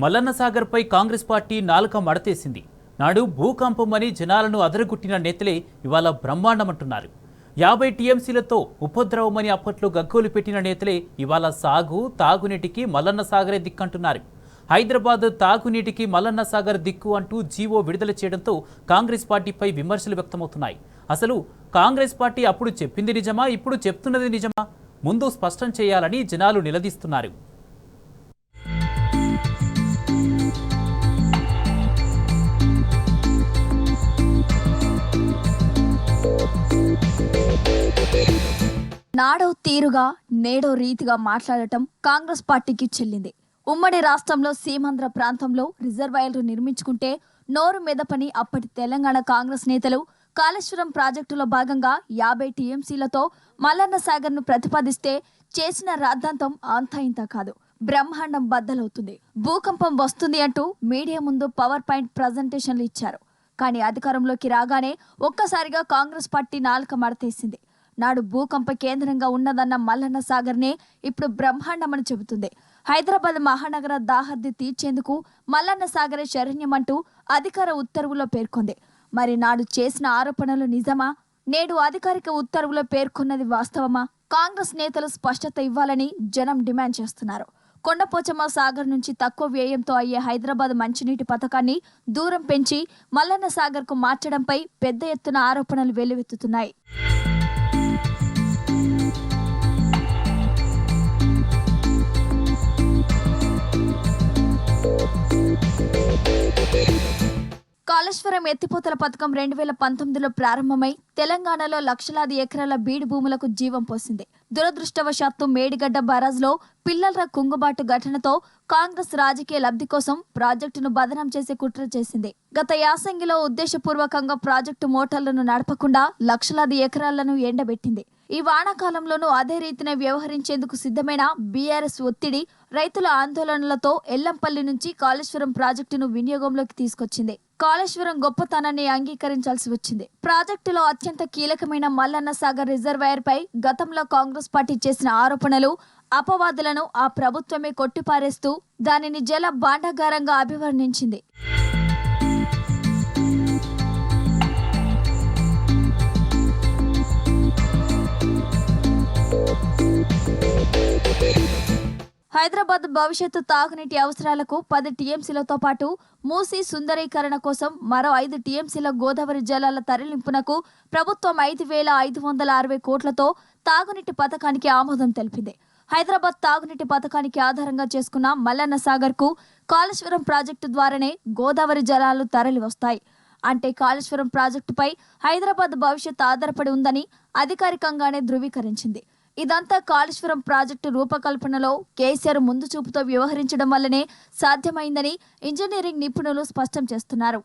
Mallanna సాగర్పై Congress party నాలుక మడతేసింది. నాడు భూకంపమని జనాలను అదరగొట్టిన నేతలే ఇవాళ బ్రహ్మాండమంటున్నారు. 50 టీఎంసీలతో ఉపద్రవమని అప్పట్లో గగ్గోలు పెట్టిన నేతలే ఇవాళ సాగు తాగునీటికి మల్లన్న సాగరే దిక్కంటున్నారు. హైదరాబాద్ తాగునీటికి మల్లన్న సాగర్ దిక్కు అంటూ జీవో విడుదల చేయడంతో కాంగ్రెస్ పార్టీపై విమర్శలు వ్యక్తమవుతున్నాయి. అసలు కాంగ్రెస్ పార్టీ అప్పుడు చెప్పింది నిజమా, ఇప్పుడు చెప్తున్నది నిజమా? ముందు స్పష్టం చేయాలని జనాలు నిలదీస్తున్నారు. నాడో తీరుగా నేడో రీతిగా మాట్లాడటం కాంగ్రెస్ పార్టీకి చెల్లింది. ఉమ్మడి రాష్ట్రంలో సీమాంధ్ర ప్రాంతంలో రిజర్వాయర్లు నిర్మించుకుంటే నోరు మెదపని అప్పటి తెలంగాణ కాంగ్రెస్ నేతలు కాళేశ్వరం ప్రాజెక్టులో భాగంగా 50 టీఎంసీలతో మల్లన్న సాగర్ను ప్రతిపాదిస్తే చేసిన రాద్ధాంతం అంతా ఇంత కాదు, బ్రహ్మాండం బద్దలవుతుంది. భూకంపం వస్తుంది అంటూ మీడియా ముందు పవర్ పాయింట్ ప్రజెంటేషన్లు ఇచ్చారు. కానీ అధికారంలోకి రాగానే ఒక్కసారిగా కాంగ్రెస్ పార్టీ నాలుక మడతేసింది. నాడు భూకంప కేంద్రంగా ఉన్నదన్న మల్లన్న సాగర్నే ఇప్పుడు బ్రహ్మాండమని చెబుతుంది. హైదరాబాద్ మహానగర దాహర్ది తీర్చేందుకు మల్లన్న సాగరే శరణ్యమంటూ అధికార ఉత్తర్వులో పేర్కొంది. మరి నాడు చేసిన ఆరోపణలు నిజమా? నేడు అధికారిక ఉత్తర్వులో పేర్కొన్నది వాస్తవమా? కాంగ్రెస్ నేతలు స్పష్టత ఇవ్వాలని జనం డిమాండ్ చేస్తున్నారు. కొండపోచమ్మ సాగర్ నుంచి తక్కువ వ్యయంతో అయ్యే హైదరాబాద్ మంచినీటి పథకాన్ని దూరం పెంచి మల్లన్న సాగర్కు మార్చడంపై పెద్ద ఎత్తున ఆరోపణలు వెల్లువెత్తుతున్నాయి. కాళేశ్వరం ఎత్తిపోతల పథకం 2019లో ప్రారంభమై తెలంగాణలో లక్షలాది ఎకరాల బీడు భూములకు జీవం పోసింది. దురదృష్టవశాత్తు మేడిగడ్డ బరాజ్లో పిల్లల కుంగుబాటు ఘటనతో కాంగ్రెస్ రాజకీయ లబ్ధి కోసం ప్రాజెక్టును బదనాం చేసే కుట్ర చేసింది. గత యాసంగిలో ఉద్దేశపూర్వకంగా ప్రాజెక్టు మోటార్లను నడపకుండా లక్షలాది ఎకరాలను ఎండబెట్టింది. ఈ వానాకాలంలోనూ అదే రీతిన వ్యవహరించేందుకు సిద్ధమైన బీఆర్ఎస్ ఒత్తిడి, రైతుల ఆందోళనలతో ఎల్లంపల్లి నుంచి కాళేశ్వరం ప్రాజెక్టును వినియోగంలోకి తీసుకొచ్చింది. కాళేశ్వరం గొప్పతనాన్ని అంగీకరించాల్సి వచ్చింది. ప్రాజెక్టులో అత్యంత కీలకమైన మల్లన్న సాగర్ రిజర్వాయర్ పై గతంలో కాంగ్రెస్ పార్టీ చేసిన ఆరోపణలు, అపవాదులను ఆ ప్రభుత్వమే కొట్టిపారేస్తూ దానిని జల భాండాగారంగా అభివర్ణించింది. హైదరాబాద్ భవిష్యత్తు తాగునీటి అవసరాలకు 10 టీఎంసీలతో పాటు మూసీ సుందరీకరణ కోసం మరో 5 టీఎంసీల గోదావరి జలాల తరలింపునకు ప్రభుత్వం 5,560 కోట్లతో తాగునీటి పథకానికి ఆమోదం తెలిపింది. హైదరాబాద్ తాగునీటి పథకానికి ఆధారంగా చేసుకున్న మల్లన్న సాగర్కు కాళేశ్వరం ప్రాజెక్టు ద్వారానే గోదావరి జలాలు తరలి వస్తాయి. అంటే కాళేశ్వరం ప్రాజెక్టుపై హైదరాబాద్ భవిష్యత్తు ఆధారపడి ఉందని అధికారికంగానే ధృవీకరించింది. ఇదంతా కాళేశ్వరం ప్రాజెక్టు రూపకల్పనలో కేసీఆర్ ముందు చూపుతో వ్యవహరించడం వల్లనే సాధ్యమైందని ఇంజనీరింగ్ నిపుణులు స్పష్టం చేస్తున్నారు.